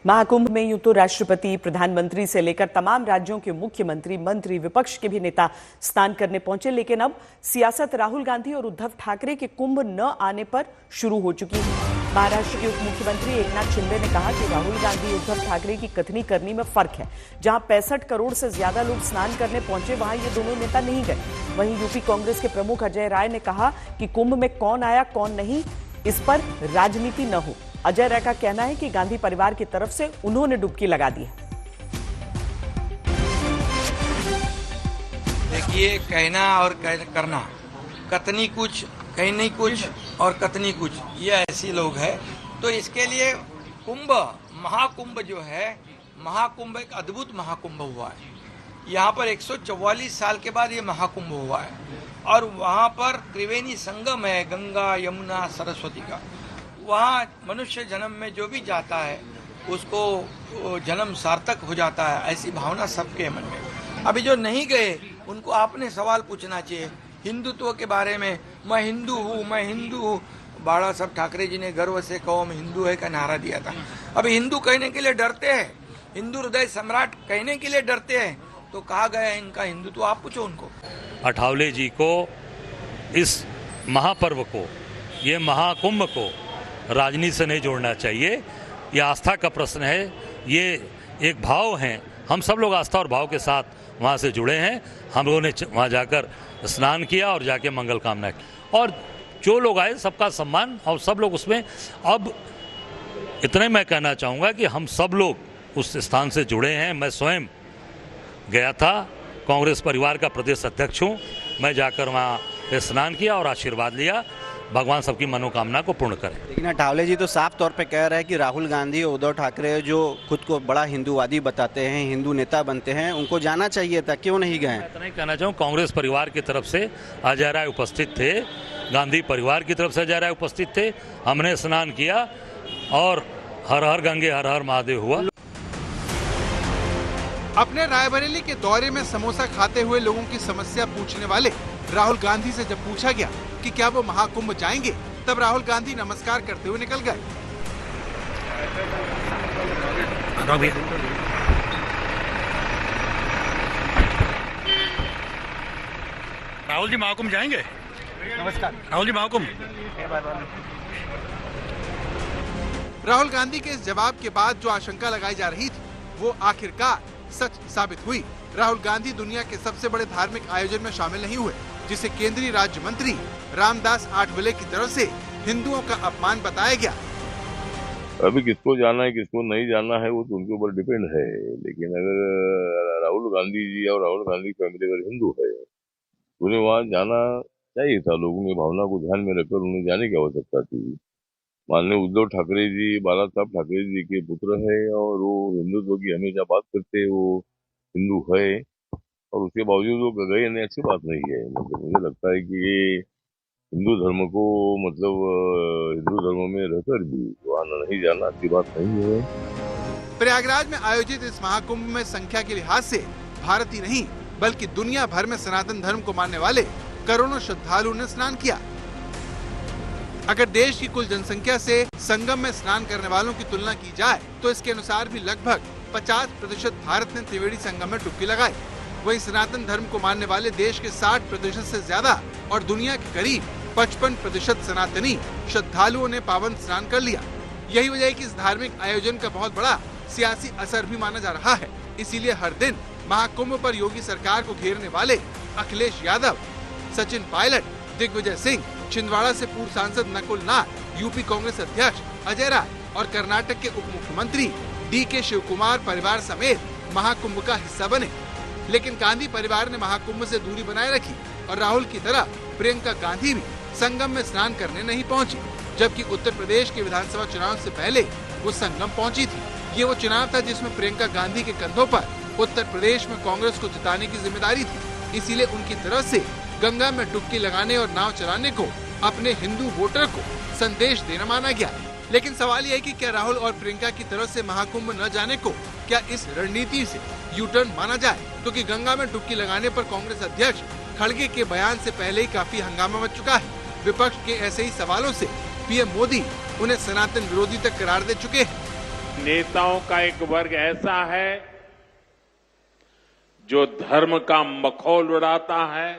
महाकुंभ में यूं तो राष्ट्रपति, प्रधानमंत्री से लेकर तमाम राज्यों के मुख्यमंत्री, मंत्री, विपक्ष के भी नेता स्नान करने पहुंचे, लेकिन अब सियासत राहुल गांधी और उद्धव ठाकरे के कुंभ न आने पर शुरू हो चुकी है। महाराष्ट्र के उप मुख्यमंत्री एकनाथ शिंदे ने कहा कि राहुल गांधी, उद्धव ठाकरे की कथनी करनी में फर्क है। जहां 65 करोड़ से ज्यादा लोग स्नान करने पहुंचे, वहां ये दोनों नेता नहीं गए। वहीं यूपी कांग्रेस के प्रमुख अजय राय ने कहा कि कुंभ में कौन आया कौन नहीं, इस पर राजनीति न हो। अजय राय का कहना है कि गांधी परिवार की तरफ से उन्होंने डुबकी लगा दी है। देखिए, कहना और करना, कथनी कुछ, कहनी कुछ और कथनी कुछ, ये ऐसे लोग हैं। तो इसके लिए कुंभ, महाकुंभ जो है, महाकुंभ एक अद्भुत महाकुंभ हुआ है। यहाँ पर 144 साल के बाद ये महाकुंभ हुआ है और वहाँ पर त्रिवेणी संगम है, गंगा, यमुना, सरस्वती का। वहाँ मनुष्य जन्म में जो भी जाता है उसको जन्म सार्थक हो जाता है, ऐसी भावना सबके मन में। अभी जो नहीं गए उनको आपने सवाल पूछना चाहिए हिंदुत्व के बारे में। मैं हिंदू हूँ। बाला साहब ठाकरे जी ने गर्व से कहो मैं हिंदू है का नारा दिया था। अभी हिंदू कहने के लिए डरते हैं, हिंदू हृदय सम्राट कहने के लिए डरते हैं। तो कहा गया है इनका हिंदुत्व, आप पूछो उनको। अठावले जी को, इस महापर्व को, ये महाकुंभ को राजनीति से नहीं जोड़ना चाहिए। ये आस्था का प्रश्न है, ये एक भाव है। हम सब लोग आस्था और भाव के साथ वहाँ से जुड़े हैं। हम लोगों ने वहाँ जाकर स्नान किया और जाके मंगल कामना की, और जो लोग आए सबका सम्मान, और सब लोग उसमें। अब इतने मैं कहना चाहूँगा कि हम सब लोग उस स्थान से जुड़े हैं। मैं स्वयं गया था, कांग्रेस परिवार का प्रदेश अध्यक्ष हूँ। मैं जाकर वहाँ स्नान किया और आशीर्वाद लिया। भगवान सबकी मनोकामना को पूर्ण करें। लेकिन अठावले जी तो साफ तौर पे कह रहे हैं कि राहुल गांधी और उद्धव ठाकरे जो खुद को बड़ा हिंदूवादी बताते हैं, हिंदू नेता बनते हैं, उनको जाना चाहिए था, क्यों नहीं गए? इतना ही कहना चाहूँ, कांग्रेस परिवार की तरफ से अजय राय उपस्थित थे, गांधी परिवार की तरफ से अजय राय उपस्थित थे। हमने स्नान किया और हर हर गंगे हर हर महादेव हुआ। अपने रायबरेली के दौरे में समोसा खाते हुए लोगों की समस्या पूछने वाले राहुल गांधी से जब पूछा गया कि क्या वो महाकुंभ जाएंगे, तब राहुल गांधी नमस्कार करते हुए निकल गए। राहुल जी महाकुंभ जाएंगे? नमस्कार। राहुल जी महाकुंभ। राहुल गांधी के इस जवाब के बाद जो आशंका लगाई जा रही थी, वो आखिरकार सच साबित हुई। राहुल गांधी दुनिया के सबसे बड़े धार्मिक आयोजन में शामिल नहीं हुए, जिसे केंद्रीय राज्य मंत्री रामदास आठवले की तरफ से हिंदुओं का अपमान बताया गया। अभी किसको जाना है किसको नहीं जाना है वो तो उनके ऊपर डिपेंड है, लेकिन अगर राहुल गांधी जी और राहुल गांधी फैमिली अगर हिंदू है तो उन्हें वहाँ जाना चाहिए था। लोगों की भावना को ध्यान में रखकर उन्हें जाने की आवश्यकता थी। माननीय उद्धव ठाकरे जी बाला साहब ठाकरे जी के पुत्र है और वो हिंदुत्व की हमेशा बात करते हैं, वो हिंदू है और उसके बावजूद वो गए नहीं, अच्छी बात नहीं है। मतलब मुझे लगता है कि ये हिंदू धर्म को, मतलब हिंदू धर्म में रहकर भी वहाँ नहीं जाना अच्छी बात नहीं है। प्रयागराज में आयोजित इस महाकुंभ में संख्या के लिहाज से भारत ही नहीं बल्कि दुनिया भर में सनातन धर्म को मानने वाले करोड़ों श्रद्धालुओं ने स्नान किया। अगर देश की कुल जनसंख्या से संगम में स्नान करने वालों की तुलना की जाए तो इसके अनुसार भी लगभग 50% भारत ने त्रिवेणी संगम में डुबकी लगाई। वहीं सनातन धर्म को मानने वाले देश के 60% से ज्यादा और दुनिया के करीब 55% सनातनी श्रद्धालुओं ने पावन स्नान कर लिया। यही वजह है कि इस धार्मिक आयोजन का बहुत बड़ा सियासी असर भी माना जा रहा है। इसीलिए हर दिन महाकुंभ पर योगी सरकार को घेरने वाले अखिलेश यादव, सचिन पायलट, दिग्विजय सिंह, छिंदवाड़ा से पूर्व सांसद नकुल नाथ, यूपी कांग्रेस अध्यक्ष अजय राय और कर्नाटक के उप मुख्यमंत्री DK शिवकुमार परिवार समेत महाकुंभ का हिस्सा बने। लेकिन गांधी परिवार ने महाकुंभ से दूरी बनाए रखी और राहुल की तरह प्रियंका गांधी भी संगम में स्नान करने नहीं पहुंची, जबकि उत्तर प्रदेश के विधानसभा चुनाव से पहले वो संगम पहुंची थी। ये वो चुनाव था जिसमें प्रियंका गांधी के कंधों पर उत्तर प्रदेश में कांग्रेस को जिताने की जिम्मेदारी थी। इसीलिए उनकी तरफ से गंगा में डुबकी लगाने और नाव चलाने को अपने हिंदू वोटर को संदेश देना माना गया। लेकिन सवाल यह है कि क्या राहुल और प्रियंका की तरफ से महाकुंभ न जाने को क्या इस रणनीति से यू टर्न माना जाए? क्योंकि गंगा में डुबकी लगाने पर कांग्रेस अध्यक्ष खड़गे के बयान से पहले ही काफी हंगामा मच चुका है। विपक्ष के ऐसे ही सवालों से पीएम मोदी उन्हें सनातन विरोधी तक करार दे चुके हैं। नेताओं का एक वर्ग ऐसा है जो धर्म का मखौल उड़ाता है,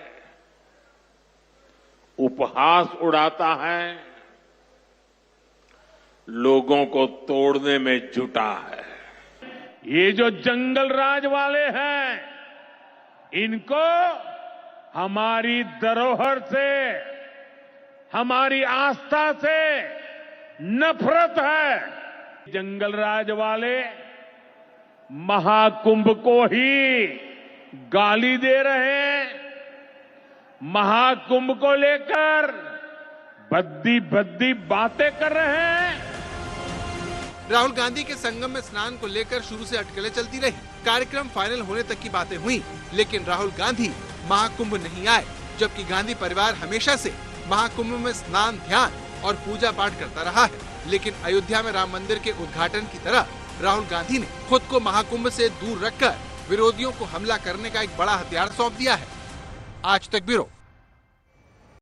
उपहास उड़ाता है, लोगों को तोड़ने में जुटा है। ये जो जंगल राज वाले हैं, इनको हमारी धरोहर से, हमारी आस्था से नफरत है। जंगल राज वाले महाकुंभ को ही गाली दे रहे हैं, महाकुंभ को लेकर भद्दी भद्दी बातें कर रहे हैं। राहुल गांधी के संगम में स्नान को लेकर शुरू से अटकलें चलती रही। कार्यक्रम फाइनल होने तक की बातें हुई, लेकिन राहुल गांधी महाकुंभ नहीं आए, जबकि गांधी परिवार हमेशा से महाकुंभ में स्नान, ध्यान और पूजा पाठ करता रहा है। लेकिन अयोध्या में राम मंदिर के उद्घाटन की तरह राहुल गांधी ने खुद को महाकुंभ से दूर रखकर विरोधियों को हमला करने का एक बड़ा हथियार सौंप दिया है। आज तक ब्यूरो।